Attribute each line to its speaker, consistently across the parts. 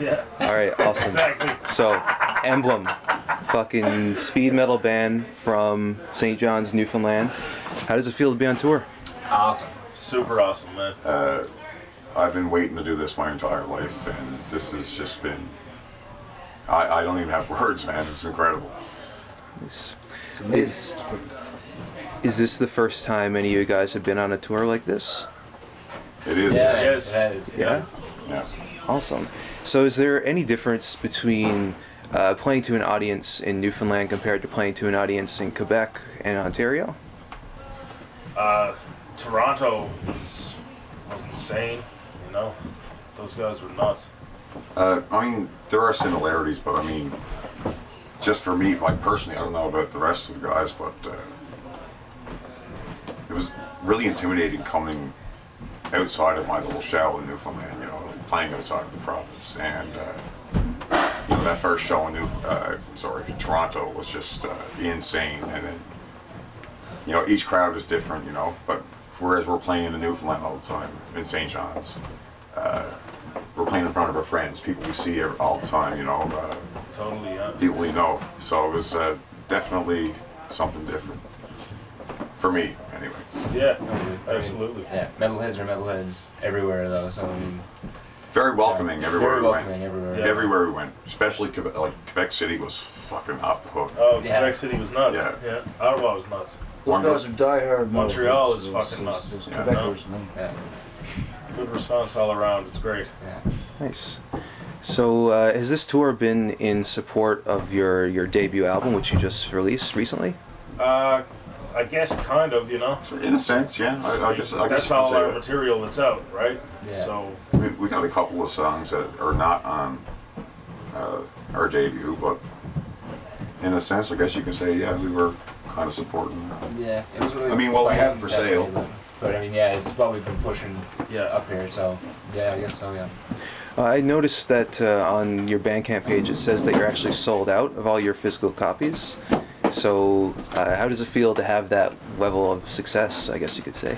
Speaker 1: Yeah.
Speaker 2: All right, awesome.
Speaker 1: Exactly.
Speaker 2: So, Emblem, fucking speed metal band from St. John's, Newfoundland. How does it feel to be on tour?
Speaker 1: Awesome. Super awesome, man.
Speaker 3: I've been waiting to do this my entire life, and this has just been... I don't even have words, man. It's incredible.
Speaker 2: Is this the first time any of you guys have been on a tour like this?
Speaker 3: It is.
Speaker 1: Yeah, it is.
Speaker 2: Yeah?
Speaker 3: Yeah.
Speaker 2: Awesome. So is there any difference between playing to an audience in Newfoundland compared to playing to an audience in Quebec and Ontario?
Speaker 1: Toronto was insane, you know? Those guys were nuts.
Speaker 3: I mean, there are similarities, but I mean, just for me, like personally, I don't know about the rest of the guys, but it was really intimidating coming outside of my little shell in Newfoundland, you know, like playing outside of the province. And, you know, that first show in Toronto was just insane. And then, you know, each crowd is different, you know, but whereas we're playing in Newfoundland all the time, in St. John's, we're playing in front of our friends, people we see all the time, you know,
Speaker 1: Totally, yeah.
Speaker 3: people we know. So it was definitely something different. For me, anyway.
Speaker 1: Yeah, absolutely.
Speaker 4: Yeah, metalheads are metalheads everywhere, though. So I mean,
Speaker 3: Very welcoming everywhere we went.
Speaker 4: everywhere.
Speaker 1: Yeah.
Speaker 3: Everywhere we went, especially Quebec, like Quebec City was fucking off the hook.
Speaker 1: Oh,
Speaker 4: Yeah.
Speaker 1: Quebec City was nuts.
Speaker 3: Yeah.
Speaker 1: Yeah. Ottawa was nuts.
Speaker 3: One
Speaker 5: Those guys are diehard.
Speaker 1: Montreal is
Speaker 5: Those-
Speaker 1: fucking nuts.
Speaker 5: those
Speaker 3: Yeah.
Speaker 5: Quebecers, man.
Speaker 4: Yeah,
Speaker 1: Good response all around. It's great.
Speaker 4: yeah.
Speaker 2: Nice. So has this tour been in support of your debut album, which you just released recently?
Speaker 1: I guess kind of, you know.
Speaker 3: in a sense, yeah. I guess
Speaker 1: That's
Speaker 3: you
Speaker 1: all
Speaker 3: could say
Speaker 1: our
Speaker 3: that.
Speaker 1: material that's out, right?
Speaker 4: Yeah.
Speaker 1: So,
Speaker 3: We got a couple of songs that are not on our debut, but in a sense, I guess you can say, yeah, we were kind of supporting.
Speaker 4: Yeah, it was really.
Speaker 3: I mean, what we
Speaker 4: quite
Speaker 3: have for
Speaker 4: that
Speaker 3: sale.
Speaker 4: way, but I mean, yeah, it's what we've been pushing
Speaker 1: yeah.
Speaker 4: up here. So yeah, I guess so. Yeah.
Speaker 2: I noticed that on your Bandcamp page it says that you're actually sold out of all your physical copies. So how does it feel to have that level of success, I guess you could say?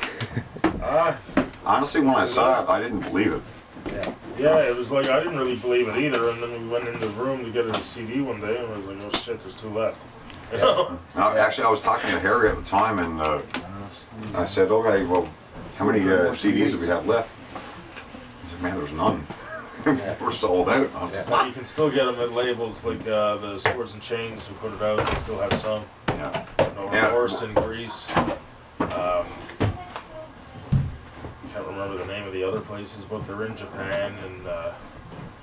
Speaker 3: Honestly, when I saw it, I didn't believe it.
Speaker 4: Yeah.
Speaker 1: Yeah, it was like, I didn't really believe it either, and then we went in the room to get a CD one day, and I was like, oh shit, there's two left. You know?
Speaker 3: Actually, I was talking to Harry at the time, and I said, okay, well, how many CDs do we have left? He said, man, there's none. We're sold out. I was like,
Speaker 1: But you can still get them at labels like the Swords and Chains who put it out, they still have some.
Speaker 3: yeah.
Speaker 1: No
Speaker 3: Yeah.
Speaker 1: Remorse in Greece. Can't remember the name of the other places, but they're in Japan and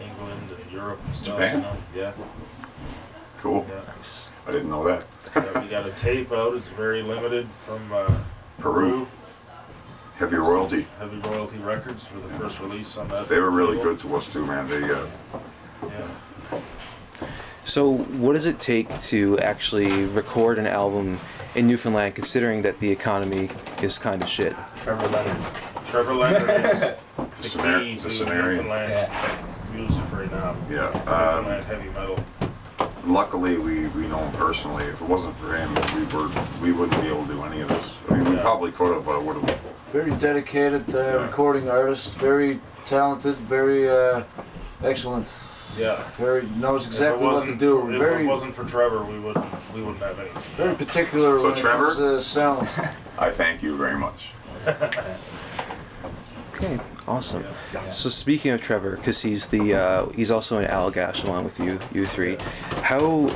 Speaker 1: England and Europe and stuff.
Speaker 3: Japan?
Speaker 1: You know? Yeah.
Speaker 3: Cool.
Speaker 1: Yeah.
Speaker 2: Nice.
Speaker 3: I didn't know that.
Speaker 1: We got a tape out. It's very limited from
Speaker 3: Peru. Heavy royalty.
Speaker 1: Heavy Royalty Records for the first release on that.
Speaker 3: They were really
Speaker 1: label.
Speaker 3: good to us too, man. They
Speaker 1: Yeah.
Speaker 2: So what does it take to actually record an album in Newfoundland, considering that the economy is kind of shit?
Speaker 4: Trevor Leonard.
Speaker 1: Trevor Leonard is the
Speaker 3: Sumerian-
Speaker 1: key
Speaker 3: the
Speaker 1: to
Speaker 3: Sumerian.
Speaker 1: Newfoundland
Speaker 4: Yeah.
Speaker 1: music right now.
Speaker 3: yeah.
Speaker 1: Newfoundland heavy metal.
Speaker 3: Luckily, we know him personally. If it wasn't for him, we wouldn't be able to do any of this. I mean, we
Speaker 1: Yeah.
Speaker 3: probably could have, but would have.
Speaker 5: Very dedicated recording artist. Very talented. Very excellent.
Speaker 1: Yeah.
Speaker 5: Very knows
Speaker 1: If it
Speaker 5: exactly what to
Speaker 1: wasn't
Speaker 5: do.
Speaker 1: for- if
Speaker 5: Very
Speaker 1: it wasn't for Trevor, we wouldn't have anything.
Speaker 5: very particular
Speaker 3: So
Speaker 5: when
Speaker 3: Trevor?
Speaker 5: it comes to sound.
Speaker 3: I thank you very much.
Speaker 2: Okay, awesome.
Speaker 1: Yeah.
Speaker 2: So speaking of Trevor, because he's also in Allagash along with you three, how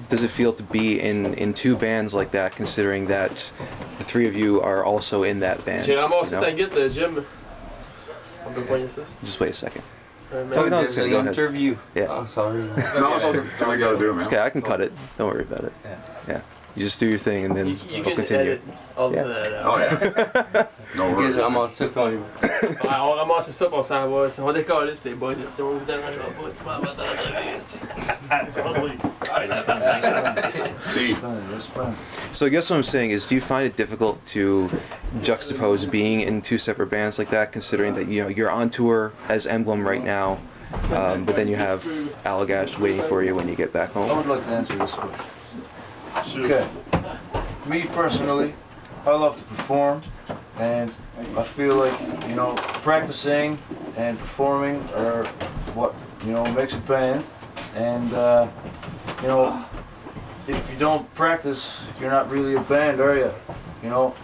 Speaker 2: does it feel to be in two bands like that, considering that the three of you are also in that band?
Speaker 6: Généralement,
Speaker 2: you
Speaker 6: c'est
Speaker 2: know?
Speaker 6: un guide de gym. On peut poigner ça.
Speaker 2: Just wait a second.
Speaker 6: Un
Speaker 2: Oh,
Speaker 6: mec-
Speaker 2: no,
Speaker 4: There's
Speaker 2: okay,
Speaker 4: an
Speaker 2: go ahead.
Speaker 4: interview.
Speaker 2: Yeah.
Speaker 4: Oh, sorry.
Speaker 3: No, it's okay. That's all you gotta do, man.
Speaker 2: It's okay, I can cut it. Don't worry about it.
Speaker 4: Yeah.
Speaker 2: Yeah. You just do your thing and then
Speaker 6: You
Speaker 2: I'll
Speaker 6: can
Speaker 2: continue.
Speaker 6: edit all
Speaker 2: Yeah.
Speaker 6: that
Speaker 3: Oh
Speaker 6: out.
Speaker 3: yeah. No
Speaker 4: Ok,
Speaker 3: worries.
Speaker 4: je ramasse ça quand
Speaker 6: Ouais, on ramasse ça, puis on s'en va. On décolle, les boys. Si on vous dérangera pas, c'est pas à l'entrevue.
Speaker 1: Totally.
Speaker 3: See,
Speaker 5: That's fine.
Speaker 2: So I guess what I'm saying is, do you find it difficult to juxtapose being in two separate bands like that, considering that you're on tour as Emblem right now, but then you have Allagash waiting for you when you get back
Speaker 5: I
Speaker 2: home?
Speaker 5: would like to answer this question.
Speaker 1: Shoot.
Speaker 5: Okay. Me personally, I love to perform, and I feel like, practicing and performing are what you know, makes a band, and you know, if you don't practice, you're not really a band, are you? You know,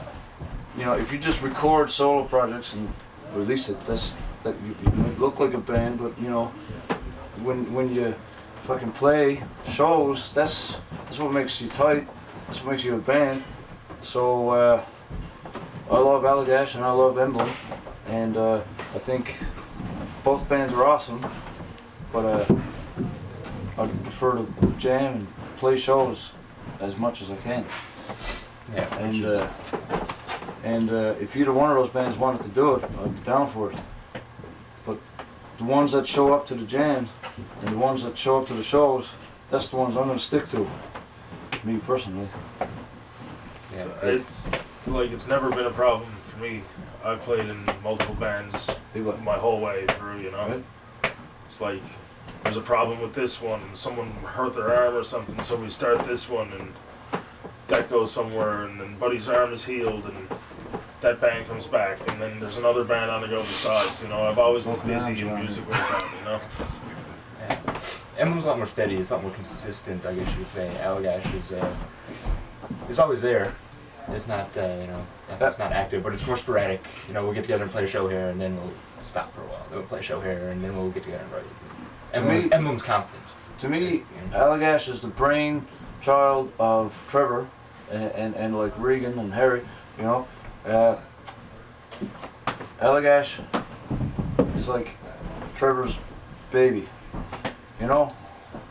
Speaker 5: if you just record solo projects and release it, that you look like a band, but you know, when you fucking play shows, that's what makes you tight. That's what makes you a band. So I love Allagash and I love Emblem, and I think both bands are awesome, but I prefer to jam and play shows as much as I can.
Speaker 4: Yeah.
Speaker 5: And if either one of those bands wanted to do it, I'd be down for it. But the ones that show up to the jams and the ones that show up to the shows, that's the ones I'm going to stick to. Me personally.
Speaker 4: Yeah.
Speaker 1: It's never been a problem for me. I've played in multiple bands my whole way through, you know.
Speaker 5: Right.
Speaker 1: It's like there's a problem with this one and someone hurt their arm or something, so we start this one and that goes somewhere, and then Buddy's arm is healed and that band comes back, and then there's another band on the go besides, you know. I've always been busy in music like that, you know.
Speaker 4: Yeah. Emblem's a lot more steady, it's a lot more consistent, I guess you could say. Allagash is always there. It's not, you know, it's not active, but it's more sporadic. You know, we'll get together and play a show here, and then we'll stop for a while. Then we'll play a show here, and then we'll get together and write. Emblem's constant.
Speaker 5: To me, Allagash is the brainchild of Trevor and like Regan and Harry, you know. Allagash is like Trevor's baby, you know.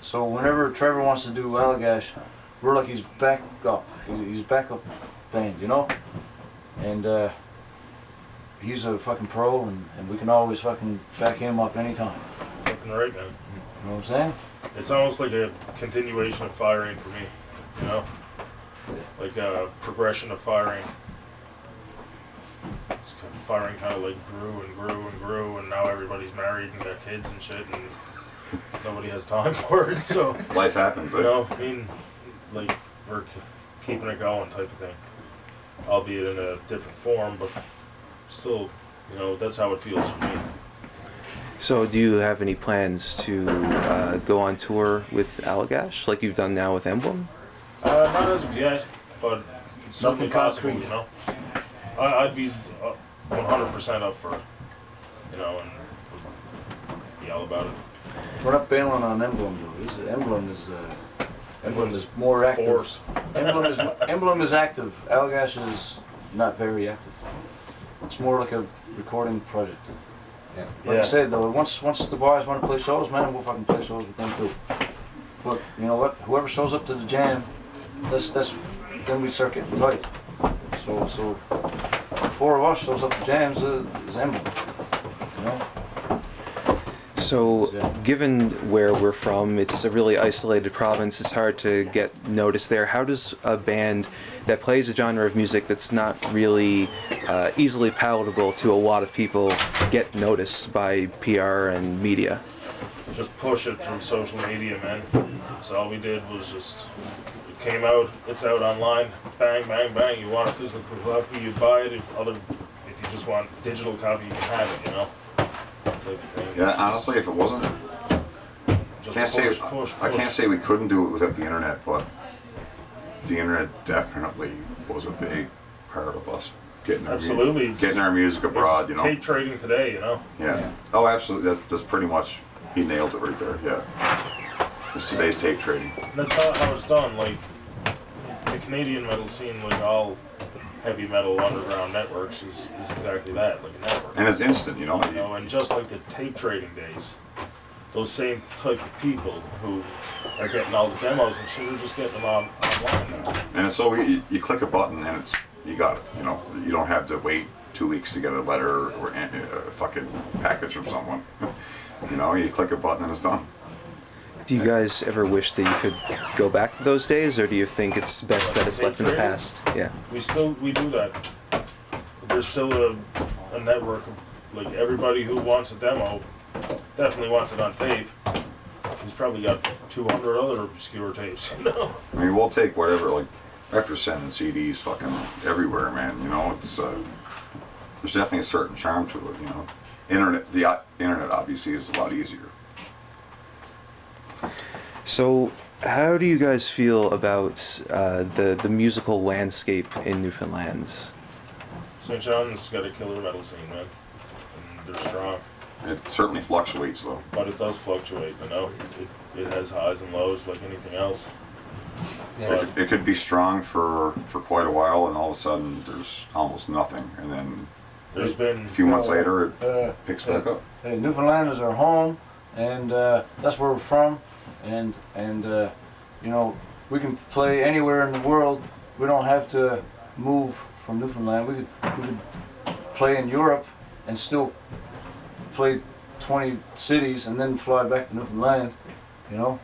Speaker 5: So whenever Trevor wants to do Allagash, we're like his backup. He's backup band, you know. And he's a fucking pro, and we can always fucking back him up anytime.
Speaker 1: Fucking right, man.
Speaker 5: You know what I'm saying?
Speaker 1: It's almost like a continuation of firing for me, you know? Like a progression of firing. It's kind of firing kind of like grew and grew and grew, and now everybody's married and got kids and shit, and nobody has time for it, so...
Speaker 3: Life happens,
Speaker 1: You know, I mean, like, we're keeping it going type of thing. Albeit in a different form, but still, you know, that's how it feels for me.
Speaker 2: So do you have any plans to go on tour with Allagash, like you've done now with Emblem?
Speaker 1: Not as of yet, but it's certainly
Speaker 5: Nothing
Speaker 1: possible,
Speaker 5: concrete.
Speaker 1: you know. I'd be 100% up for it, you know, and be all about it.
Speaker 5: We're not bailing on Emblem though. Emblem is more active.
Speaker 1: Force.
Speaker 5: Emblem is active. Allagash is not very active. It's more like a recording project.
Speaker 4: Yeah.
Speaker 5: Like I said though, once the boys want to play shows, man, we'll fucking play shows with them too. But you know what? Whoever shows up to the jam, that's then we start getting tight. So the four of us shows up to jams is Emblem. You know?
Speaker 2: So, given where we're from, it's a really isolated province. It's hard to get noticed there. How does a band that plays a genre of music that's not really easily palatable to a lot of people get noticed by PR and media?
Speaker 1: Just push it through social media, man. So all we did was just, it came out, it's out online, bang, bang, bang. You want a physical copy, you buy it. If you just want digital copy, you can have it, you know? Type of thing.
Speaker 3: Yeah, honestly, if it wasn't,
Speaker 1: Just
Speaker 3: I can't say we couldn't do it without the internet, but the internet definitely was a big part of us getting
Speaker 1: Absolutely.
Speaker 3: our music abroad,
Speaker 1: It's
Speaker 3: you know.
Speaker 1: tape trading today, you know?
Speaker 3: Yeah. Oh, absolutely. That's pretty much, he nailed it right there. Yeah. It's today's tape trading.
Speaker 1: And that's how it's done. Like, the Canadian metal scene, like all heavy metal underground networks, is exactly that, like a network.
Speaker 3: And it's instant, you know.
Speaker 1: You know, and just like the tape trading days, those same type of people who are getting all the demos and shit are just getting them online now.
Speaker 3: And it's so you click a button and you got it. You know, you don't have to wait 2 weeks to get a letter or a fucking package from someone. You know, you click a button and it's done.
Speaker 2: Do you guys ever wish that you could go back to those days, or do you think it's best that it's left in the past? Yeah.
Speaker 1: We do that. There's still a network of, like, everybody who wants a demo definitely wants it on tape. He's probably got 200 other obscure tapes, you know?
Speaker 3: I mean, we'll take whatever, like, after sending CDs fucking everywhere, man, you know, it's, there's definitely a certain charm to it, you know. The internet obviously is a lot easier.
Speaker 2: So, how do you guys feel about the musical landscape in Newfoundland?
Speaker 1: St. John's got a killer metal scene, man. And they're strong.
Speaker 3: It certainly fluctuates though.
Speaker 1: But it does fluctuate, you know? It has highs and lows like anything else.
Speaker 4: Yeah.
Speaker 3: It could be strong for quite a while, and all of a sudden there's almost nothing, and then
Speaker 1: There's been
Speaker 3: a few months later it
Speaker 5: Uh,
Speaker 3: picks back up.
Speaker 5: Newfoundland is our home, and that's where we're from, and you know, we can play anywhere in the world. We don't have to move from Newfoundland. We could play in Europe and still play 20 cities and then fly back to Newfoundland, you know?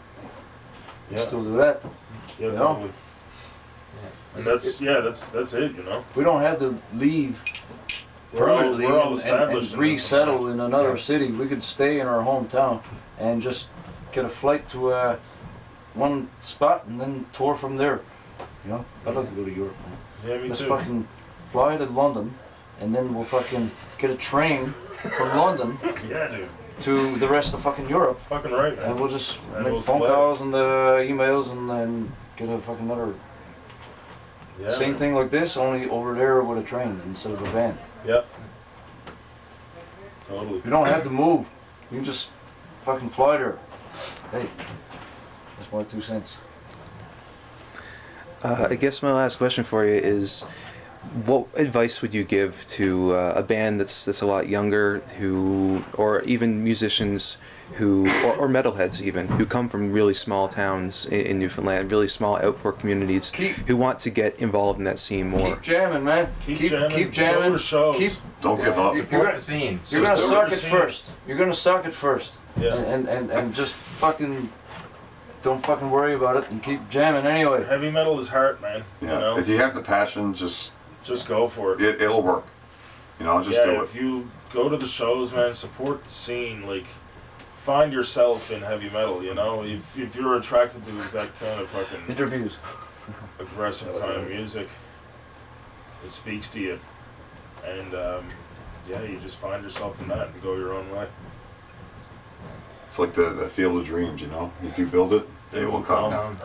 Speaker 1: yeah,
Speaker 5: Still do that.
Speaker 1: yeah,
Speaker 5: you know?
Speaker 1: totally. And that's it, you know?
Speaker 5: We don't have to leave
Speaker 1: We're all
Speaker 5: permanently
Speaker 1: established
Speaker 5: and
Speaker 1: in
Speaker 5: resettle in another
Speaker 1: Yeah.
Speaker 5: city. We could stay in our hometown and just get a flight to one spot and then tour from there. You know, I'd like to go to Europe, man.
Speaker 1: Yeah, me
Speaker 5: Let's
Speaker 1: too.
Speaker 5: fucking fly to London, and then we'll fucking get a train from London
Speaker 1: Yeah, dude.
Speaker 5: to the rest of fucking Europe,
Speaker 1: Fucking right, man.
Speaker 5: and we'll just
Speaker 1: And
Speaker 5: make
Speaker 1: we'll
Speaker 5: phone
Speaker 1: sled.
Speaker 5: calls and emails, and then get a fucking another
Speaker 1: Yeah,
Speaker 5: same
Speaker 1: man.
Speaker 5: thing like this, only over there with a train instead of a van.
Speaker 1: Yep. Totally.
Speaker 5: You don't have to move. You can just fucking fly there. Hey, that's my 2 cents.
Speaker 2: I guess my last question for you is, what advice would you give to a band that's a lot younger, who, or even musicians who, or metalheads even, who come from really small towns in Newfoundland, really small outpour communities, who want to get involved in that scene more?
Speaker 5: Keep jamming, man.
Speaker 1: Keep
Speaker 5: Keep
Speaker 1: jamming.
Speaker 5: jamming.
Speaker 1: Go to shows.
Speaker 5: Keep.
Speaker 3: Don't give up.
Speaker 4: Support the scene.
Speaker 5: You're gonna
Speaker 1: Just
Speaker 5: suck
Speaker 1: do
Speaker 5: it
Speaker 1: the scene.
Speaker 5: first. You're gonna suck it first.
Speaker 1: Yeah.
Speaker 5: And just fucking don't fucking worry about it and keep jamming anyway.
Speaker 1: Heavy metal is heart, man.
Speaker 3: Yeah.
Speaker 1: You know?
Speaker 3: If you have the passion, just
Speaker 1: go for it.
Speaker 3: it'll work. You know, just
Speaker 1: yeah,
Speaker 3: do it.
Speaker 1: if you go to the shows, man, support the scene. Like, find yourself in heavy metal, you know? If you're attracted to that kind of fucking
Speaker 5: Interviews.
Speaker 1: aggressive kind of music, it speaks to you. And, yeah, you just find yourself in that and go your own way.
Speaker 3: It's like the field of dreams, you know. If you build it, they will come.
Speaker 4: Um,